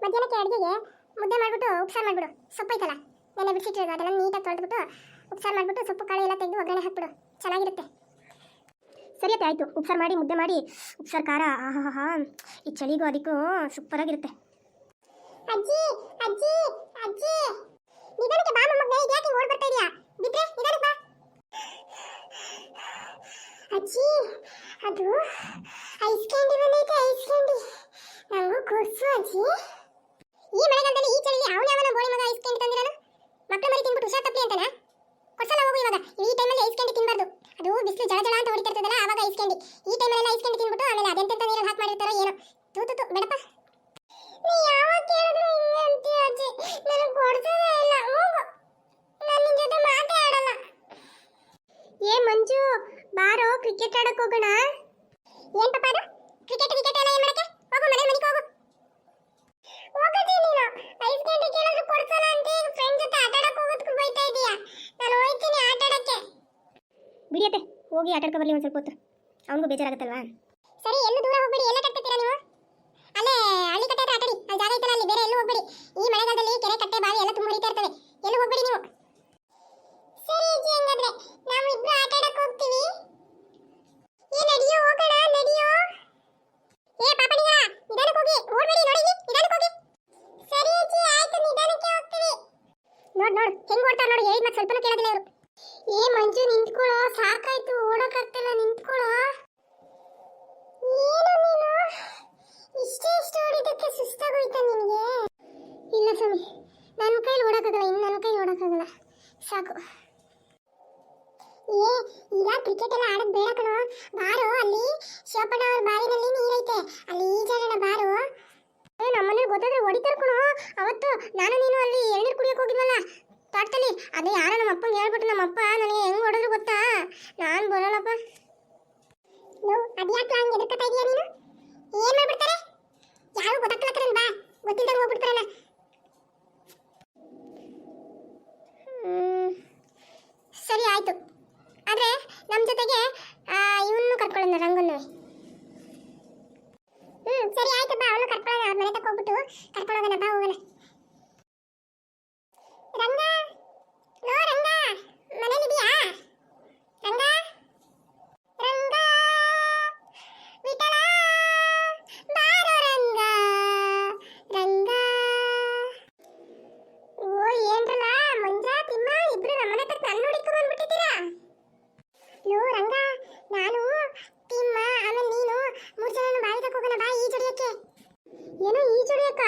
ಮಧ್ಯಾಹ್ನಕ್ಕೆ ಅಡುಗೆಗೆ ಮುದ್ದೆ ಮಾಡಿಬಿಟ್ಟು ಉಪ್ಸಾರು ಮಾಡಿಬಿಡು. ಸೊಪ್ಪು ಐತಲ್ಲ ನೆನೆ ಬಿಡಿಸಿಟ್ಟಿರೋದು ಅದೆಲ್ಲ ನೀಟಾಗಿ ತೊಳೆದ್ಬಿಟ್ಟು ಉಪ್ಸಾರು ಮಾಡಿಬಿಟ್ಟು ಸೊಪ್ಪು ಕಾಳು ಎಲ್ಲ ತೆಗೆದು ಒಗ್ಗರಣೆ ಹಾಕ್ಬಿಡು. ಚೆನ್ನಾಗಿರುತ್ತೆ. ಸರಿಯತ್ತೆ, ಆಯಿತು. ಉಪ್ಸಾರು ಮಾಡಿ ಮುದ್ದೆ ಮಾಡಿ ಉಪ್ಸಾರು ಖಾರ ಆಹಾ ಈ ಚಳಿಗೂ ಅದಕ್ಕೂ ಸೂಪರಾಗಿರುತ್ತೆ. ಅಜ್ಜಿ ಅಜ್ಜಿ ಅಜ್ಜಿ ನಿಧಾನಕ್ಕೆ ಬಾ ಮೊಮ್ಮಗನೇ, ಇದು ಯಾಕೆ ಓಡ್ ಬರ್ತಾ ಇದೀಯಾ? ಬಿದ್ರೆ ನಿಧಾನಕ್ಕೆ ಬಾ. ಅಜ್ಜಿ ಅದು ಐಸ್ ಕ್ಯಾಂಡಿ ಬಂದೈತೆ, ಐಸ್ ಕ್ಯಾಂಡಿ ನಂಗೂ ಕೊಡ್ಸು ಅಜ್ಜಿ. ಈ ಮಳೆಗಾಲದಲ್ಲಿ ಈ ಚಳಿಲಿ ಅವನ ಬೋಳಿ ಮಗ ಐಸ್ ಕ್ಯಾಂಡಿ ತಂದಿರೋನು? ಮಕ್ಕಳು ಮರಿ ತಿನ್ಬಿಟ್ಟು ಹುಷಾರ್ ತಪ್ಪಲಿ ಅಂತನಾ? ಕೊಡ್ಸಲ್ಲ ಹೋಗು ಇವಾಗ. ಈ ಟೈಮಲ್ಲಿ ಐಸ್ ಕ್ಯಾಂಡಿ ತಿನ್ಬಾರ್ದು. ಅದು ಬಿಸಿಲು ಜಳ ಜಳ ಅಂತ ಹೊಡಿತಿರ್ತದಲ್ಲ ಆವಾಗ ಐಸ್ ಕ್ಯಾಂಡಿ. ಈ ಟೈಮಲ್ಲೆಲ್ಲ ಐಸ್ ಕ್ಯಾಂಡಿ ತಿನ್ಬಿಟ್ಟು ಆಮೇಲೆ ಅದೆಂತೆಂತ ನೀರಲ್ಲಿ ಹಾಕಿ ಮಾಡಿರ್ತಾರೋ ಏನೋ. ತೂ ಬೇಡಪ್ಪ. ನೀ ಯಾವಾಗ ಕೇಳಿದ್ರು ಹಿಂಗೆ ಅಂತೀಯ ಅಜ್ಜಿ, ನನಗೆ ಕೊಡ್ಸೋದೇ ಇಲ್ಲ. ಹೋಗು, ನಾನು ನಿನ್ನ ಜೊತೆ ಮಾತೇ ಆಡಲ್ಲ. ಏ ಮಂಜು, ಬಾರೋ ಕ್ರಿಕೆಟ್ ಆಡಕ್ಕೆ ಹೋಗೋಣ. ಏನ್ ಪಾಪ ಅದು ಕ್ರಿಕೆಟ್ ಎಲ್ಲ ಏನ್ ಮಾಡಕ್ಕೆ? ಹೋಗು ಮನೆಗೆ ಹೋಗು. ಹೋಗಜ್ಜಿ, ನೀನು ಐಸ್ ಕ್ಯಾಂಡಿ ಕೇಳಿದ್ರು ಕೊಡ್ಸಲ್ಲ ಅಂತ ಫ್ರೆಂಡ್ ಜೊತೆ ಆಟ ಆಡಕ್ಕೆ ಹೋಗೋದಕ್ಕೆ ಬೈತಾ ಇದೀಯಾ? ನಾನು ಹೋಗ್ತೀನಿ ಆಟ ಆಡಕ್ಕೆ. ಬಿಡಿಯತ್ತೆ, ಹೋಗಿ ಆಟ ಆಡ್ಕೊ ಬರ್ಲಿ ಒಂದು ಸ್ವಲ್ಪ ಹೊತ್ತು. ಅವನಿಗೂ ಬೇಜಾರಾಗುತ್ತಲ್ವಾ? ಸರಿ, ಎಲ್ಲೂ ದೂರ ಹೋಗ್ಬೇಡಿ. ಎಲ್ಲ ಕಟ್ತೀರಾ ನೀವು? ಅಲ್ಲೇ ಹಳ್ಳಿ ಕಟ್ಟೆ ಹತ್ರ ಆಟಾಡಿ. ಅಲ್ಲಿ ಜಾಗ ಐತಲ್ಲ, ಅಲ್ಲಿ ಬೇರೆ ಎಲ್ಲೂ ಹೋಗ್ಬೇಡಿ. ಈ ಮಳೆಗಾಲದಲ್ಲಿ ಕೆರೆ ಕಟ್ಟೆ ಬಾವಿ ಎಲ್ಲ ತುಂಬ ಹರಿತಾ ಇರ್ತವೆ. ಎಲ್ಲೂ ಹೋಗ್ಬೇಡಿ ನೀವು. ಸರಿ ಅಜ್ಜಿ, ಹಂಗಾದ್ರೆ ನಾವು ಇಬ್ರು ಆಟ ಆಡಕ್ಕೆ ಹೋಗ್ತೀವಿ. ಏ ನಡಿಯೋ, ಹೋಗೋಣ ನಡಿಯೋ. ಏ ಪಾಪಣಿಗ, ನಿಧಾನಕ್ಕೆ ಹೋಗಿ, ಓಡ್ಬೇಡಿ. ನೋಡಿ ನಿಧಾನಕ್ಕೆ ಹೋಗಿ. ಸರಿ ಅಜ್ಜಿ, ಆಯ್ತು, ನಿಧಾನಕ್ಕೆ ಹೋಗ್ತೀವಿ. ನೋಡ್ ಹೆಂಗ್ ಓಡ್ತಾರ ನೋಡಿ, ಹೇಳಿದ ಮತ್ತೆ ಸ್ವಲ್ಪನೂ ಕೇಳೋದಿಲ್ಲ ಇವರು. ಏ ಮಂಜು, ನಿಂತ್ಕೊಳ್ಳೋ, ಸಾಕಾಯ್ತು, ಓಡೋಕ್ಕಾಗ್ತಿಲ್ಲ, ನಿಂತ್ಕೊಳ್ಳೋ. ಏನು ನೀನು ಇಷ್ಟೇ ಓಡಿದಕ್ಕೆ ಸುಸ್ತಾಗೋಯ್ತಾ ನಿನಗೆ? ಇಲ್ಲ ಸ್ವಾಮಿ, ನನ್ನ ಕೈಲಿ ಓಡೋಕ್ಕಾಗಲ್ಲ, ಇನ್ನು ನನ್ನ ಕೈಲಿ ಓಡೋಕ್ಕಾಗಲ್ಲ, ಸಾಕು. ಏ ಈಗ ಕ್ರಿಕೆಟ್ ಎಲ್ಲ ಆಡೋದು ಬೇಡ ಕಣೋ, ಬಾರೋ. ಅಲ್ಲಿ ಶಿವಪ್ಪಣ್ಣ ಅವ್ರ ಬಾವಿನಲ್ಲಿ ನೀರೈತೆ, ಅಲ್ಲಿ ಈಜಾಡೋಣ ಬಾರೋ. ನಮ್ಮನೆ ಗೊತ್ತಾದ್ರೆ ಹೊಡಿತಾರ ಕಣೋ. ಅವತ್ತು ನಾನು ನೀನು ಅಲ್ಲಿ ಎಳ್ನೀರು ಕುಡಿಯೋಕೆ ಹೋಗಿದ್ವಲ್ಲ ತೋಟದಲ್ಲಿ, ಅದೇ ಯಾರೋ ನಮ್ಮ ಅಪ್ಪಂಗೆ ಹೇಳ್ಬಿಟ್ಟು ನಮ್ಮಪ್ಪ ನನಗೆ ಹೆಂಗ್ ಹೊಡೆದ್ರು ಗೊತ್ತಾ? ನಾನು ಬರೋಲ್ಲಪ್ಪ. ಅದ್ಯಾಕೆ ಹಂಗೆ ಎದುರ್ಕೊತಾ ಇದೀಯ ನೀನು? ಏನ್ ಮಾಡ್ಬಿಡ್ತಾರೆ? ಯಾರು ಗೊತ್ತಾಗ್ಲಕ್ಕ ಬಾ, ಗೊತ್ತಿಲ್ದಂಗೆ ಹೋಗ್ಬಿಡ್ತಾರಲ್ಲ. ಸರಿ ಆಯ್ತು, ಆದ್ರೆ ನಮ್ಮ ಜೊತೆಗೆ ಇವನು ಕರ್ಕೊಳ್ಳೋಣ, ರಂಗನ್ನು. ಸರಿ ಆಯ್ತು ಬಾ, ಅವನು ಕರ್ಕೊಳ್ಳೋಣ. ಅವ್ರ ಮನೆ ತಕ್ಕ ಹೋಗ್ಬಿಟ್ಟು ಕರ್ಕೊಳ್ಳೋಣ, ಬಾ ಹೋಗೋಣ. ರಂಗ, ಲೋ ರಂಗ, ಮನೇಲಿದೀಯಾ? ರಂಗ ರಂಗ ವಿಠಲ, ಬಾರೋ ರಂಗ ರಂಗ. ಓ ಏನ್ರಲ್ಲ ಮಂಜ ತಿಮ್ಮ ಇಬ್ರು ನಮ್ಮನೆ ತಕ್ಕ ನನ್ನ ಹುಡುಕಿ ಬಂದ್ಬಿಟ್ಟಿದ್ದೀರಾ? ಲೋ ರಂಗ, ನಾನು ತಿಮ್ಮ ಆಮೇಲೆ ನೀನು 3 ಜನ ಬಾವಿ ತಕ್ಕ ಹೋಗೋಣ ಬಾ ಈಜೊಡಿಯಕ್ಕೆ. ಏನೋ ಈಜೊಡಿಯಕ್ಕ?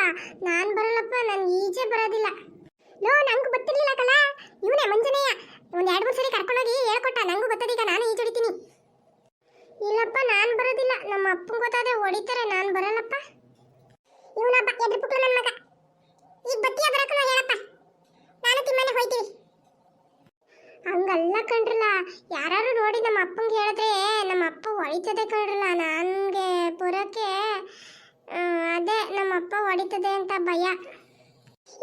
ನಾನು ಬರಲ್ಲಪ್ಪ, ನನ್ಗೆ ಈಜೆ ಬರೋದಿಲ್ಲ. ಲೋ ನಂಗೂ ಗೊತ್ತಿರ್ಲಿಲ್ಲ ಕಲ್ಲ, ಇವನೇ ಮಂಜನೆಯ ಒಂದು 2-3 ಸರಿ ಕರ್ಕೊಂಡೋಗಿ ಹೇಳ್ಕೊಟ್ಟ, ನಂಗೂ ಗೊತ್ತದೀಗ, ನಾನು ಈಜೊಡಿತೀನಿ. ಇಲ್ಲಪ್ಪ, ನಾನು ಬರೋದಿಲ್ಲ, ನಮ್ಮ ಅಪ್ಪಂಗೆ ಗೊತ್ತಾದ್ರೆ ಹೊಡಿತಾರೆ, ನಾನು ಬರಲ್ಲಪ್ಪ. ಇವನಪ್ಪ ಎದ್ರ ಪುಕ್ಳು ನನ್ನ ಮಗ. ಈಗ ಬತ್ತಿಯ ಬರಕಲ್ಲ ಹೇಳಪ್ಪ, ನಾನು ತಿಮ್ಮನೆ ಹೋಯ್ತೀವಿ. ಹಂಗಲ್ಲ ಕಣ್ರಲ್ಲ, ಯಾರು ನೋಡಿ ನಮ್ಮ ಅಪ್ಪಂಗೆ ಹೇಳಿದ್ರೆ ನಮ್ಮ ಅಪ್ಪ ಹೊಡಿತದೆ ಕಣ್ರಲ್ಲ. ನನಗೆ ಬರೋಕ್ಕೆ ಅದೇ ನಮ್ಮ ಅಪ್ಪ ಹೊಡಿತದೆ ಅಂತ ಭಯ.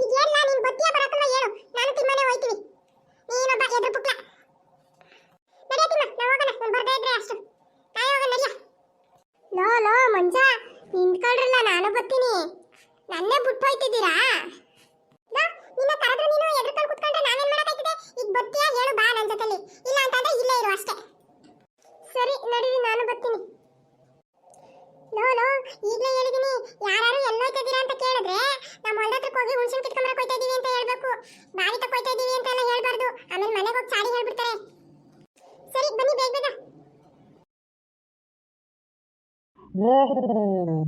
ಇದೆಲ್ಲ ನೀನು ಬತ್ತಿಯ ಬರಕಲ್ಲ ಹೇಳು, ನಾನು ತಿಮ್ಮನೆ ಹೋಯ್ತೀವಿ. ನೀನೊಬ್ಬ ಎದ್ರ ಪುಕ್ಳ. ನಡಿಯ ತಿಮ್ಮ, ನಾವು ಹೋಗೋಣ. ನಾನು ಬರ್ದೇ ಇದ್ರೆ ಅಷ್ಟು ನಾಳೆ ಹೋಗೋಣ, ನಡಿಯ. ಲೋ ಮಂಜ ನಿಂತ್ಕೊಳ್ರಲ್ಲ, ನಾನು ಬರ್ತೀನಿ. ನನ್ನೇ ಬಿಟ್ಟು ಹೋಯ್ತಿದ್ದೀರಾ? ನಿನ್ನ ಕರೆದ್ರೆ ನೀನು ಎದ್ರಕೊಂಡು ಕುತ್ಕೊಂಡ್ರೆ ನಾನೇನ್ ಮಾಡಕ್ಕಾಯ್ತದೆ? ಈಗ ಬತ್ತಿಯ ಹೇಳು ಬಾ ನನ್ನ ಜೊತೆಲಿ, ಇಲ್ಲ ಅಂತಂದ್ರೆ ಇಲ್ಲೇ ಇರು ಅಷ್ಟೇ. ಸರಿ ನಡೀರಿ, ನಾನು ಬರ್ತೀನಿ. ಲೋ ಈಗಲೇ ಹೇಳಿದೀನಿ, ಯಾರು ಎಲ್ಲೋಯ್ತಿದ್ದೀರಾ ಅಂತ ಕೇಳಿದ್ರೆ ನಮ್ಮ ಹೊಲದತ್ರಕ್ಕೆ ಹೋಗಿ ಹುಣಸೆಹಣ್ಣು ಕಿತ್ಕೊಂಬರಕ್ಕೆ ಹೋಯ್ತಾ ಇದೀವಿ ಅಂತ ಹೇಳ್ಬೇಕು. ಬಾವಿ ತಕ್ಕ ಹೋಯ್ತಾ ಇದೀವಿ ಅಂತ ಎಲ್ಲ ಹೇಳ್ಬಾರ್ದು, ಆಮೇಲೆ ಮನೆಗೆ ಹೋಗಿ ಚಾಡಿ ಹೇಳ್ಬಿಡ್ತಾರೆ. ಸರಿ ಬನ್ನಿ ಬೇಗ ಬೇಗ. ಓಹೋ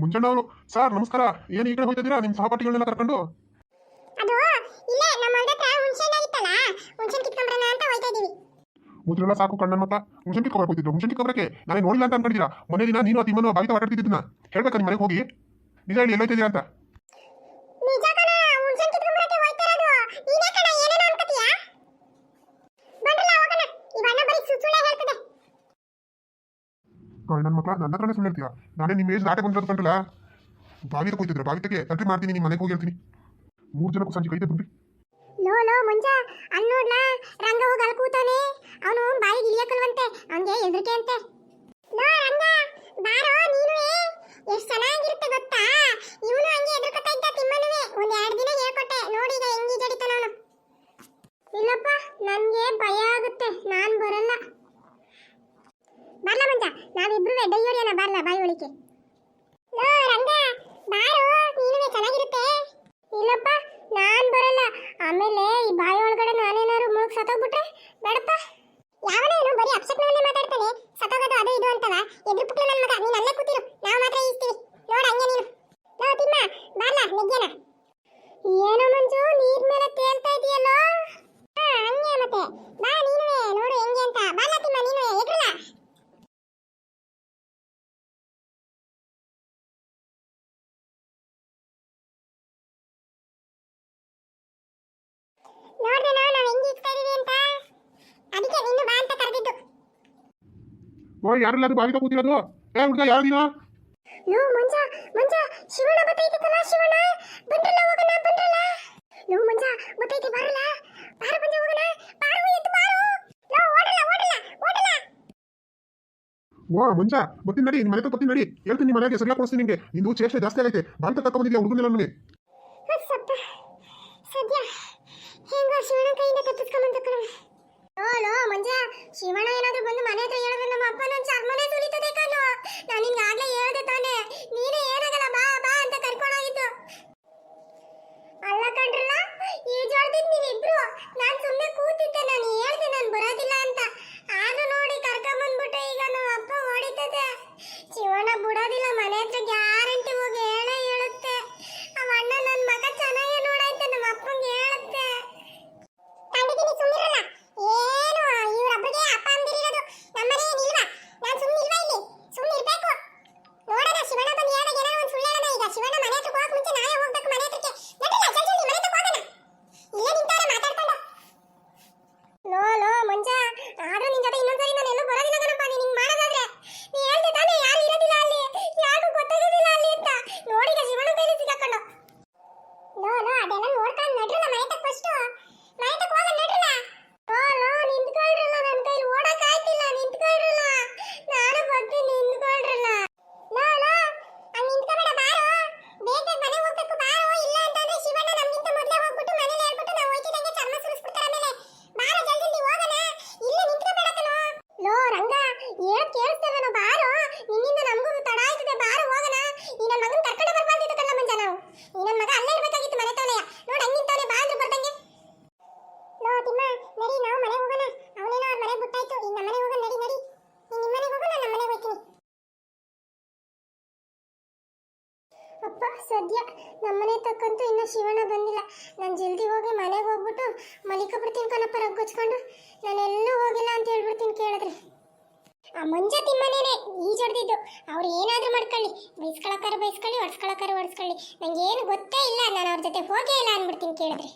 ಮುಂಜಾನೆ ಅವರು ಸರ್ ನಮಸ್ಕಾರ. ಏನು ಈ ಕಡೆ ಹೋಗ್ತಿದ್ದೀರಾ ನಿಮ್ಮ ಸಹಪಾಠಿಗಳನ್ನೆಲ್ಲ ಕರ್ಕೊಂಡು? ಅದು ಇಲ್ಲೇ ನಮ್ಮ ಹೊಲದತ್ರ ಹುಣಸೆಹಣ್ಣು ಆಗಿತ್ತಲ್ಲ, ಹುಣಸೆಹಣ್ಣು ಕಿತ್ಕೊಂಬರೋಣ ಅಂತ ಹೋಯ್ತಾ ಇದೀವಿ. ಮುದ್ರೆಲ್ಲ ಸಾಕು ಕಣ್ಣನ್ ಮಕ್ಕ. ಹುಣಸೆಹಣ್ಣು ಕಿತ್ಕೊಬರಕ್ಕೆ ಹೋಗ್ತಿದ್ರು. ಹುಣಸೆಹಣ್ಣು ಕಿತ್ಕೊಬರಕ್ಕೆ ನಾನು ನೋಡಿಲ್ಲ ಅಂತ ಅನ್ಕೊಂಡಿದ್ದೀರಾ? ಮೊನ್ನೆ ದಿನ ನೀನು ತಿಮ್ಮನ ಬಾವಿತ ಮಾತಾಡ್ತಿದ್ದನ್ನ ಹೇಳ್ಬೇಕಾ ನಿಮ್ಮ ಮನೆಗೆ ಹೋಗಿ? ನಿಜ ಹೇಳಿ, ಎಲ್ಲೋಯ್ತಿದ್ದೀರಾ ಅಂತ. ನಿಜ ಕಣ, ಹುಣಸೆಹಣ್ಣು ಕಿತ್ಕೊಂಬರಕ್ಕೆ ಹೋಯ್ತಾ ಇರೋದು. ನೀನೇ ಕಣ ಏನೇನೋ ಅನ್ಕೋತೀಯಾ? ಬಂದ್ರಲ್ಲ ಹೋಗೋಣ, ಈ ಬಣ್ಣ ಬರೀ ಸುಳ್ಳೆ ಹೇಳ್ತದೆ. ನನ್ನ ಮಕ್ಕಳ ನನ್ನ ಹತ್ರನೇ ಸುಳ್ಳು ಹೇಳ್ತೀಯಾ? ನಾನೇ ನಿಮ್ಮ ಏಜ್ ನಾಟಕ ಬಂದಿರೋದು ಕಂಡ್ರಲ್ಲ. ಬಾವಿತಕ್ಕೆ ಹೋಗ್ತಿದ್ರೆ ಬಾವಿತಕ್ಕೆ ತಂತ್ರಿ ಮಾಡ್ತೀನಿ, ನಿಮ್ಮ ಮನೆಗೆ ಹೋಗಿ ಹೇಳ್ತೀನಿ. 3 ಜನಕ್ಕೂ ಸಂಜೆ ಕೈತೆ ಬಿಡ್ರಿ. ಲೋ ಮಂಜ, ಅಲ್ಲಿ ನೋಡ್ಲಾ ರಂಗ ಹೋಗಿ ಅಲ್ಲಿ ಕೂತಾನೆ. ಅವನು ಬಾಯಿಗೆ ಇಳಿಯಕಲ್ವಂತೆ, ಅವನಿಗೆ ಹೆದರಿಕೆ ಅಂತೆ. ಲೋ ರಂಗ ಬಾರೋ, ನೀನು ಎಷ್ಟು ಚೆನ್ನಾಗಿರುತ್ತೆ ಗೊತ್ತಾ? ಇವನು ಹಂಗೆ ಎದುರ್ಕೊತಾ ಇದ್ದ ತಿಮ್ಮನುವೆ. ಆಮೇಲೆ ಈ ಬಾಯಿ ಒಳಗಡೆ ನಾನೇನಾದ್ರು ಮುಳುಗ್ ಸತ್ತೋಗ್ಬಿಟ್ರೆ ಬೇಡಪ್ಪ. ಯಾವನೇನು ಬರೀ ಅಪ್ಸೆಟ್ನವನ್ನೇ ಮಾತಾಡ್ತಾನೆ, ಸತ್ತೋಗೋದು ಅದು ಇದು ಅಂತವ. ಎದುರು ಪುಟ್ಟ ನನ್ನ ಮಗ, ನೀನು ಅಲ್ಲೇ ಕೂತಿರು, ನಾವು ಮಾತ್ರ ಈಸ್ತೀವಿ. ನೋಡ ಹಂಗೆ ನೀನು. ಲೋ ತಿಮ್ಮ, ಬಾರ್ಲ ನೆಗ್ಗೆನ. ಏನೋ ಮಂಜು, ನೀರ್ ಮೇಲೆ ತೇಲ್ತಾ ಇದೆಯಲ್ಲೋ. ಹಂಗೆ ಮತ್ತೆ ಬಾ ನೀನುವೆ, ನೋಡು ಹೆಂಗೆ ಅಂತ. ಬಾರ್ಲ ತಿಮ್ಮ, ನೀನುವೆ ಎಗ್ರಲ್ಲ. ನೋಡ್ದೇನೋ ನಾವು ಹೆಂಗೆ ಇಕ್ತಾ ಇದೀವಿ ಅಂತ, ಅದಕ್ಕೆ ನಿನ್ನ ಬಾ ಅಂತ ಕರೆದಿದ್ದು. ಓ ಯಾರೆಲ್ಲರೂ ಬಾವಿತ ಕೂತಿರೋದು? ಏ ಹುಡುಗ ಯಾರು ನೀನು? ಲೋ ಮಂಜ, ಮಂಜ ಶಿವಣ್ಣ ಬತ್ತೈತಲ್ಲ, ಶಿವಣ್ಣ ಬಂದ್ರಲ್ಲ, ಹೋಗೋಣ ಬಂದ್ರಲ್ಲ. ಲೋ ಮಂಜ ಬತ್ತೈತಿ, ಬಾರಲ್ಲ ಬಾರ ಮಂಜ, ಹೋಗೋಣ ಬಾರು, ಎದ್ದು ಬಾರು. ಲೋ ಓಡಲ್ಲ ಓಡಲ್ಲ ಓಡಲ್ಲ. ಓ ಮುಂಜಾ ಬರ್ತೀನಿ ನಡಿ, ನಿನ್ನ ಮನೆ ಬರ್ತೀನಿ ನಡಿ. ಹೇಳ್ತೀನಿ ನಿಮ್ಮ ಮನೆಗೆ ಸರಿಯಾಗಿ ಕೊಡಿಸ್ತೀನಿ ನಿಂಗೆ. ನಿಂದು ಚೇಷ್ಟೆ ಜಾಸ್ತಿ ಆಗೈತೆ. ಬಾಂತ ಕರ್ಕೊಂಡ್ಬಂದಿದ್ಯಾ ಹುಡುಗನೆಲ್ಲ ನನಗೆ. ಸಪ್ಪ ಸದ್ಯ ಹೆಂಗೋ ಶಿವಣ್ಣ ಕೈಯಿಂದ ತಪ್ಪಿಸ್ಕೊಂಬಂತ ಕಣ. ಲೋ ಲೋ ಮಂಜ, ಶಿವಣ್ಣ ಏನಾದ್ರೂ ಬಂದು ಮನೆ ಹತ್ರ ಹೇಳಿದ್ರೆ ನಮ್ಮ ಅಪ್ಪ ನನ್ನ ಚರ್ಮನೆ ಸುಲಿತದೆ ಕಣೋ. ನಾನು ನಿನ್ಗೆ ಆಗ್ಲೇ ಹೇಳ್ದೆ ತಾನೆ, ನೀನೇ ಏನಾಗಲ್ಲ ಬಾ ಬಾ ಅಂತ ಕರ್ಕೊಂಡೋಗಿದ್ದು. ಅಲ್ಲ ಕಣ್ರಲ್ಲ, ಈಜಾಡ್ತಿದ್ ನೀವಿಬ್ರು. ನಾನು ಸುಮ್ಮನೆ ಕೂತಿದ್ದೆ, ನಾನು ಹೇಳ್ದೆ ನಾನು ಬರೋದಿಲ್ಲ ಅಂತ. ಆದ್ರೂ ನೋಡಿ ಕರ್ಕೊಂಬಂದ್ಬಿಟ್ಟೆ. ಈಗ ನಮ್ಮ ಅಪ್ಪ ಹೊಡಿತದೆ. ಶಿವಣ್ಣ ಬಿಡೋದಿಲ್ಲ, ಮನೆ ಹತ್ರ ಗ್ಯಾರಂಟಿ ಹೋಗಿ ಹೇಳೇ ಹೇಳುತ್ತೆ. ಅವ ಅಣ್ಣ ನನ್ನ ಮಗ ಚೆನ್ನಾಗಿ ನೋಡೈತೆ, ನಮ್ಮ ಅಪ್ಪಂಗೆ ಹೇಳುತ್ತೆ. ಕಂಡಿದ್ದೀನಿ, ಸುಮ್ಮನಿರಲ್ಲ. ಏನು ಇವ್ರೊಬ್ಬರಿಗೆ ಅಪ್ಪ ಅಂದಿರೋದು, ನಮ್ಮನೆ ಏನಿಲ್ವಾ? ನಾನು ಸುಮ್ಮನಿಲ್ವಾ ಇಲ್ಲಿ? ಸುಮ್ಮನಿರ್ಬೇಕು. ನೋಡೋಣ ಶಿವಣ್ಣ ಬಂದು ಹೇಳಿದಾಗ ಏನಾರ ಒಂದು ಸುಳ್ಳು ಹೇಳೋಣ. ಈಗ ಶಿವಣ್ಣ ಮನೆ ಹತ್ರ ಹೋಗಕ್ಕೆ ಮುಂಚೆ ನಾವೇ ಹೋಗ್ಬೇಕು ಮನೆ ಹತ್ರಕ್ಕೆ. ನಡೀಲ ಜಲ್ದಿ ಮನೆ ಹತ್ರ ಹೋಗೋಣ. ಇಲ್ಲೇ ನಿಂತವ್ರೆ ಮಾತಾಡ್ಕೊಂಡು. ಲೋ ಲೋ ಮಂಜ, ಆದ್ರೂ ನಿನ್ ಜೊತೆ ಇನ್ನೊಂದ್ಸರಿ ನಾನು ಎಲ್ಲೂ ಬರೋದಿಲ್ಲ ಕಣಪ್ಪ. ನೀನು ಹಿಂಗೆ ಮಾಡೋದಾದ್ರೆ ನೀ ಹೇಳ್ದೆ ತಾನೇ ಯಾರು ಇರೋದಿಲ್ಲ ಅಲ್ಲಿ, ಯಾರಿಗೂ ಗೊತ್ತಾಗೋದಿಲ್ಲ ಅಲ್ಲಿ ಅಂತ. ನೋಡಿಗ ಶಿವಣ್ಣ ಕೈಲಿ ಸಿಕ್ಕಾಕೊಂಡು. ಲೋ ಲೋ ಅದೆಲ್ಲ ನೋಡ್ಕೊಂಡು ನಡ್ರಲ್ಲ ಮನೆ ಹತ್ರ ಫಸ್ಟ್. ಮನೆ ಹತ್ರ ಹೋಗೋಣ ನಡ್ರಲ್ಲ. ಲೋ ಲೋ ನಿಂತ್ಕೊಳ್ರಲ್ಲ, ನನ್ನ ಕೈಲಿ ಓಡಕ್ಕೆ ಆಯ್ತಿಲ್ಲ, ನಿಂತ್ಕೊಳ್ರಲ್ಲ. ನಾನು ಬರ್ತೀನಿ, ನಿಂತ್ಕೊಳ್ರಲ್ಲ. ಲೋ ಲೋ ಹಂಗೆ ನಿಂತ್ಕೋಬೇಡ, ಬಾರೋ. ಬೇಗ ಮನೆ ಹೋಗ್ಬೇಕು ಬಾರೋ. ಇಲ್ಲ ಅಂತಂದ್ರೆ ಶಿವಣ್ಣ ನಮ್ಗಿಂತ ಮೊದಲೇ ಹೋಗ್ಬಿಟ್ಟು ಮನೇಲಿ ಹೇಳ್ಬಿಟ್ಟು ನಾವು ಹೋಯ್ತಿದಂಗೆ ಚರ್ಮ ಸುರಿಸ್ಬಿಡ್ತಾರೆ ಆಮೇಲೆ. ಬಾರೋ ಜಲ್ದಿ ಹೋಗೋಣ, ಇಲ್ಲೇ ನಿಂತ್ಕೋಬೇಡ ಕಣೋ. ಲೋ ರಂಗ, ಹೇಳಕ್ ಕೇಳಿಸ್ತೇವೇನೋ, ಬಾರೋ. ನಿನ್ನಿಂದ ನಮಗೂ ತಡ ಆಯ್ತದೆ, ಬಾರೋ ಹೋಗೋಣ. ಈ ನನ್ನ ಮಗನ ಕರ್ಕೊಂಡು ಬರ್ಬಾರ್ದಿತ್ತು ಕಣ್ಣ ಮಂಜ ನಾವು. ಈ ನನ್ನ ಮಗ ಅಲ್ಲೇ ಇರ್ಬೇಕಾಗಿತ್ತು ಮನೆ ತೋಲೆಯ. ನೋಡು ಹಂಗಿಂತಾನೆ ಬಾ ಅಂದ್ರೆ ಬರ್ದಂಗೆ. ಲೋ ತಿಮ್ಮ ನಡಿ, ನಾವು ಮನೆಗೆ ಹೋಗೋಣ. ಅವನೇನೋ ಅವ್ರ ಮನೆ ಬಿಟ್ಟಾಯ್ತು, ಈಗ ನಮ್ಮ ಮನೆಗೆ ಹೋಗೋಣ. ನಡಿ ನಡಿ, ನೀನು ನಿಮ್ಮ ಮನೆಗೆ ಹೋಗು, ನಾನು ನಮ್ಮ ಮನೆಗೆ ಹೋಗ್ತೀನಿ. ಅಪ್ಪ ಸದ್ಯ ನಮ್ಮನೆ ತಕ್ಕಂತೂ ಇನ್ನು ಶಿವಣ್ಣ ಬಂದಿಲ್ಲ. ನಾನು ಜಲ್ದಿ ಹೋಗಿ ಮನೆಗೆ ಹೋಗ್ಬಿಟ್ಟು ಮಲಿಕಬಿಡ್ತೀನಿ ಕಣಪ್ಪ ರಗ್ಗೊಚ್ಕೊಂಡು. ನಾನು ಎಲ್ಲೂ ಹೋಗಿಲ್ಲ ಅಂತ ಹೇಳ್ಬಿಡ್ತೀನಿ ಕೇಳಿದ್ರೆ. ಆ ಮಂಜ ತಿಮ್ಮನೇನೆ ಈಜೊಡ್ದಿದ್ದು. ಅವ್ರು ಏನಾದರೂ ಮಾಡ್ಕೊಳ್ಳಿ, ಬೈಸ್ಕೊಳಕ್ಕಾರ ಬೈಸ್ಕೊಳ್ಳಿ, ಹೊಡ್ಸ್ಕೊಳಕ್ಕಾರ ಹೊಡ್ಸ್ಕೊಳ್ಳಿ, ನಂಗೆ ಏನು ಗೊತ್ತೇ ಇಲ್ಲ. ನಾನು ಅವ್ರ ಜೊತೆ ಹೋಗೇ ಇಲ್ಲ ಅಂದ್ಬಿಡ್ತೀನಿ ಕೇಳಿದ್ರೆ.